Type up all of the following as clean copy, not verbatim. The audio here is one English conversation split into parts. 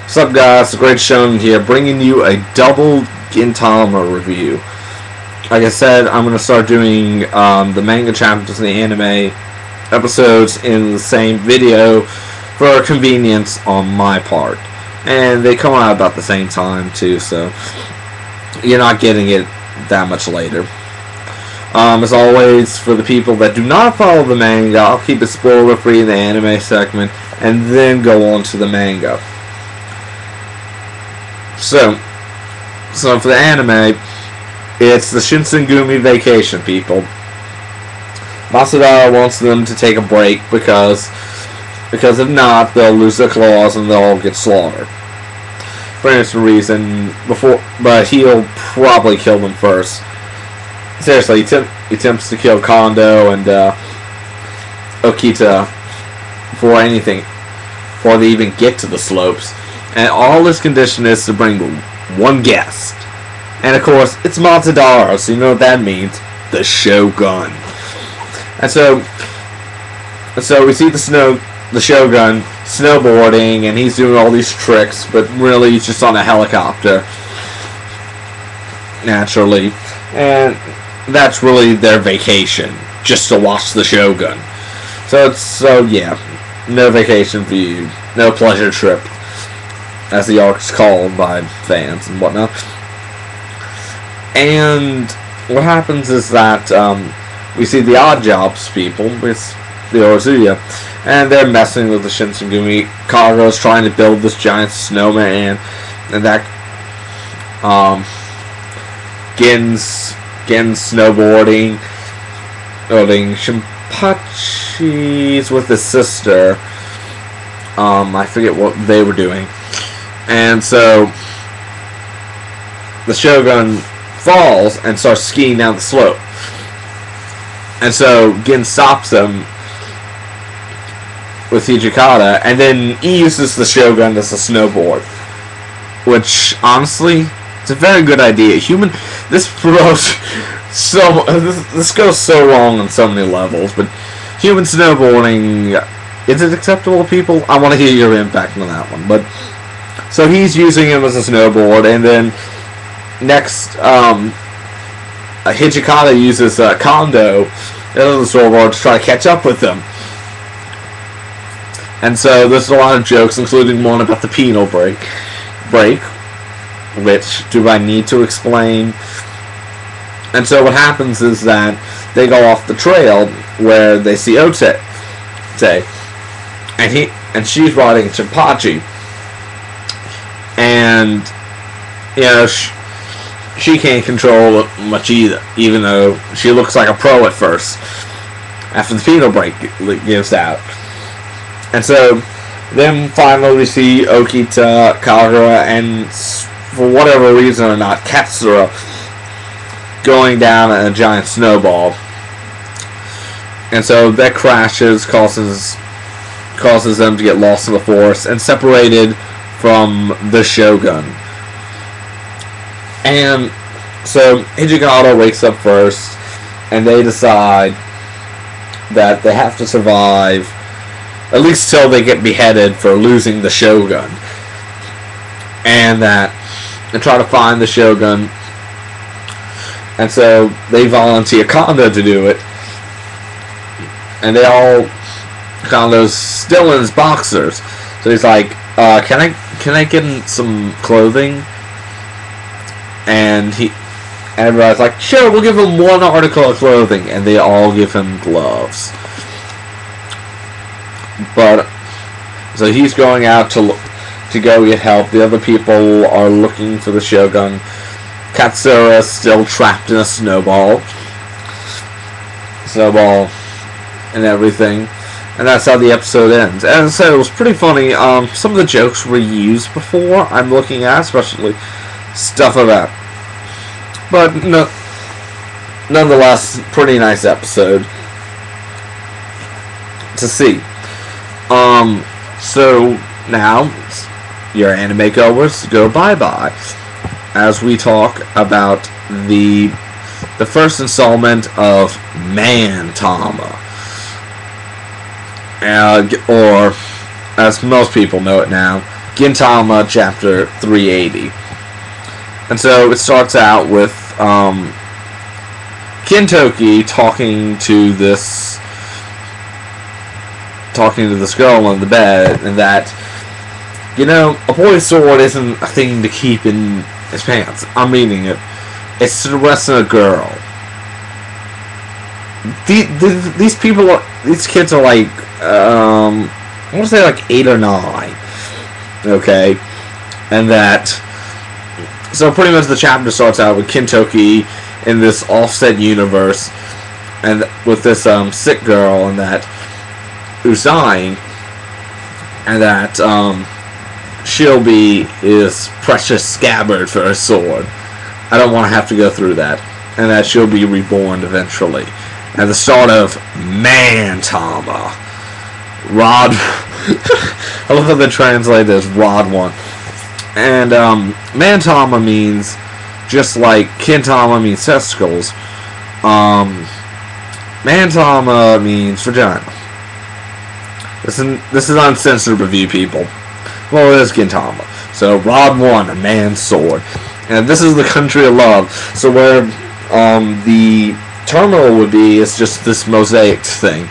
What's up, guys? The Great Shonen here, bringing you a double Gintama review. Like I said, I'm going to start doing the manga chapters and the anime episodes in the same video for convenience on my part. And they come out about the same time, too, so you're not getting it that much later. As always, for the people that do not follow the manga, I'll keep it spoiler-free in the anime segment, and then go on to the manga. So for the anime, it's the Shinsengumi vacation, people. Masudara wants them to take a break because if not, they'll lose their claws and they'll all get slaughtered. For any reason, but he'll probably kill them first. Seriously, he attempts to kill Kondo and Okita before they even get to the slopes. And all his condition is to bring one guest. And of course, it's Matadara, so you know what that means. The Shogun. And so we see the Shogun snowboarding, and he's doing all these tricks, but really he's just on a helicopter. Naturally. And that's really their vacation. Just to watch the Shogun. So yeah. No vacation for you. No pleasure trip, as the arc's called by fans and whatnot. And what happens is that we see the Odd Jobs people with the Ozuya, and they're messing with the Shinsengumi. Kaga's trying to build this giant snowman, and that Gin's snowboarding, building Shinpachi's with his sister. I forget what they were doing. And so the Shogun falls and starts skiing down the slope. And so Gin stops him with Hijikata, and then he uses the Shogun as a snowboard. Which, honestly, it's a very good idea. This goes so wrong on so many levels, but human snowboarding, is it acceptable to people? I want to hear your impact on that one. But so he's using him as a snowboard, and then next, Hijikata uses Kondo, the other snowboard, to try to catch up with them. And so there's a lot of jokes, including one about the penal break, which do I need to explain? And so what happens is that they go off the trail where they see Ote, and she's riding Shinpachi, and you know she can't control it much either, even though she looks like a pro at first. After the penal break gives out, and so then finally we see Okita, Kagura, and for whatever reason or not, Katsura going down a giant snowball. And so that crashes, causes them to get lost in the forest and separated from the Shogun. And so Hijikata wakes up first, and they decide that they have to survive at least till they get beheaded for losing the Shogun, and try to find the Shogun. And so they volunteer Kondo to do it, and Kondo's still in his boxers, so he's like, can I get him some clothing? And everybody's like, sure, we'll give him one article of clothing, and they all give him gloves. But so he's going out to go get help. The other people are looking for the Shogun. Katsura is still trapped in a snowball and everything, and that's how the episode ends. And so it was pretty funny. Some of the jokes were used before, I'm looking at, especially stuff about, but no, nonetheless, pretty nice episode to see. So now your anime goers go bye-bye as we talk about the first installment of Mantama, or as most people know it now, Gintama chapter 380. And so it starts out with Kintoki talking to this girl on the bed, and that, a boy's sword isn't a thing to keep in his pants. I'm meaning it. It's to arrest a girl. These kids are like, I want to say like 8 or 9. Okay? And that, so pretty much the chapter starts out with Kintoki in this offset universe, and with this sick girl, and that who's dying, and that she'll be his precious scabbard for her sword. I don't want to have to go through that. And that she'll be reborn eventually. At the start of Mantama. Rod. I love how they translate as Rod 1. And Mantama means, just like Kintama means testicles, Mantama means vagina. This is uncensored review, people. Well, it is Gintama. So, Rod 1, a man's sword. And this is the country of love. So where the terminal would be is just this mosaic thing.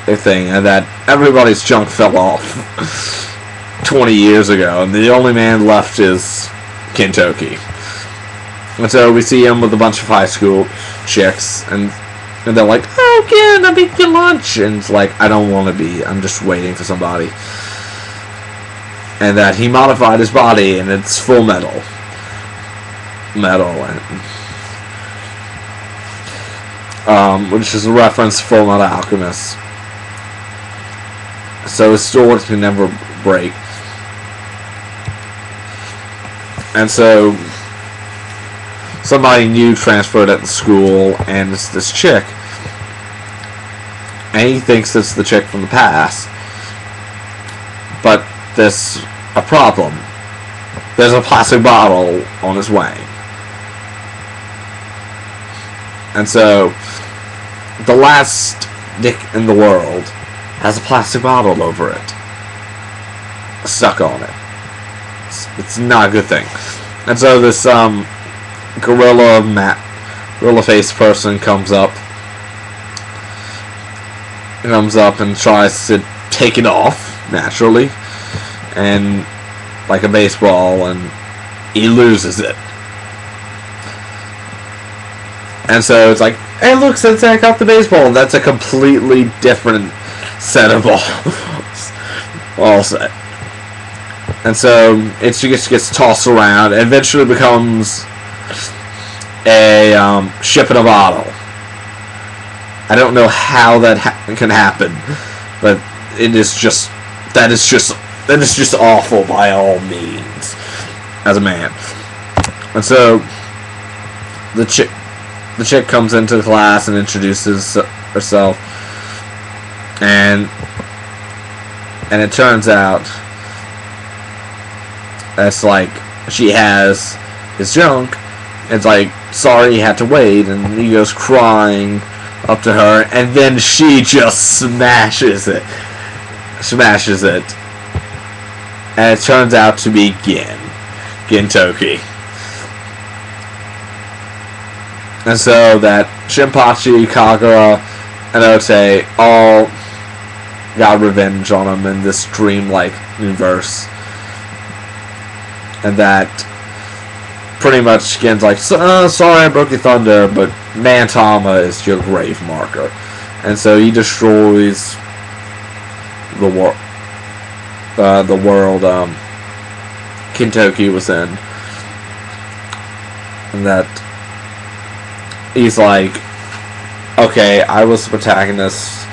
And that everybody's junk fell off 20 years ago. And the only man left is Kintoki. And so we see him with a bunch of high school chicks. And they're like, oh, Ken, I'll make you lunch. And it's like, I don't want to be. I'm just waiting for somebody. And that he modified his body, and it's full metal. Which is a reference to Full Metal Alchemist. So his sword can never break. And so somebody new transferred at the school, and it's this chick. And he thinks it's the chick from the past. But there's a problem. There's a plastic bottle on his way. And so, the last dick in the world has a plastic bottle over it. Stuck on it. It's not a good thing. And so this gorilla face person comes up and tries to take it off, naturally. And like a baseball, and he loses it. And so it's like, hey, look, since I got the baseball, that's a completely different set of balls. All set. And so it just gets tossed around, and eventually becomes a ship in a bottle. I don't know how that can happen, but that is just awful by all means, as a man. And so the chick comes into the class and introduces herself, and it turns out that's like she has his junk. It's like, sorry, he had to wait, and he goes crying up to her, and then she just smashes it. And it turns out to be Gintoki. And so that Shinpachi, Kagura, and Ote all got revenge on him in this dreamlike universe. And that pretty much Gen's like, sorry I broke your thunder, but Mantama is your grave marker. And so he destroys the world Kintoki was in. And that he's like, okay, I was the protagonist,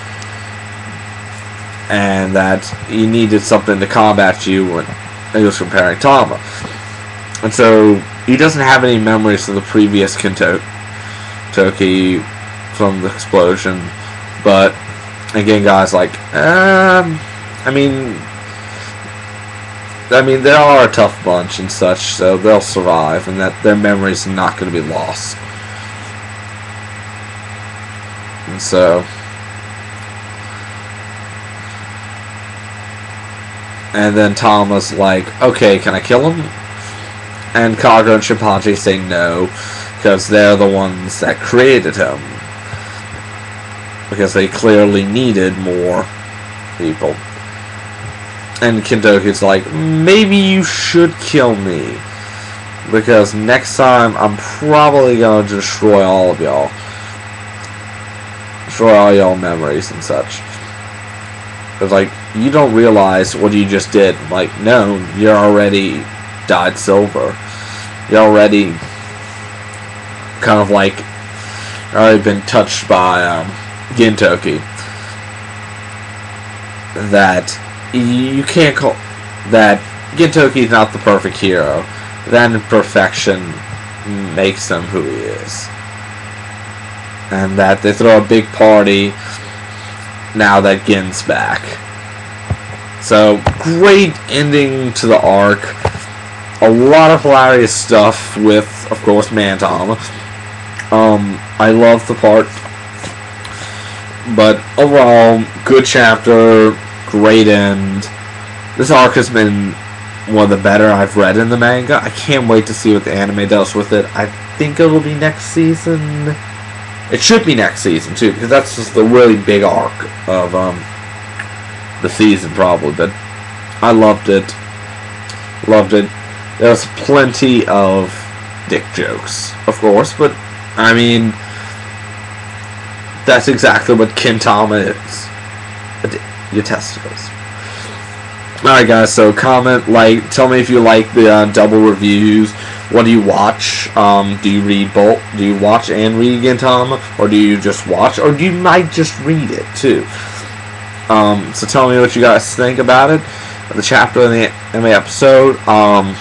and that he needed something to combat you when he was comparing Tama. And so he doesn't have any memories of the previous Kintoki from the explosion, but again, guys, like, I mean, they are a tough bunch and such, so they'll survive, and that their memories are not going to be lost. And so, And then Tama's like, okay, can I kill him? And Kaga and Shinpachi say no, because they're the ones that created him. Because they clearly needed more people. And Kintoki's like, maybe you should kill me. Because next time, I'm probably going to destroy all of y'all. Destroy all y'all memories and such. It's like, you don't realize what you just did. Like, no, you're already dyed silver. You're already kind of like, already been touched by Gintoki. That you can't call that Gintoki's not the perfect hero. That imperfection makes him who he is. And that they throw a big party now that Gin's back. So, great ending to the arc. A lot of hilarious stuff with, of course, Mantama. I love the part. But overall, good chapter, great end. This arc has been one of the better I've read in the manga. I can't wait to see what the anime does with it. I think it'll be next season. It should be next season too, because that's just the really big arc of the season probably. But I loved it. Loved it. There's plenty of dick jokes, of course, but I mean, that's exactly what Gintama is. Your testicles. Alright guys, so comment, like, tell me if you like the double reviews. What do you watch? Do you read both? Do you watch and read Gintama? Or do you just watch? Or do you might just read it too? So tell me what you guys think about it. The chapter in the anime episode. And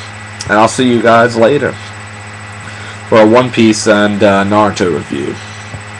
I'll see you guys later for a One Piece and Naruto review.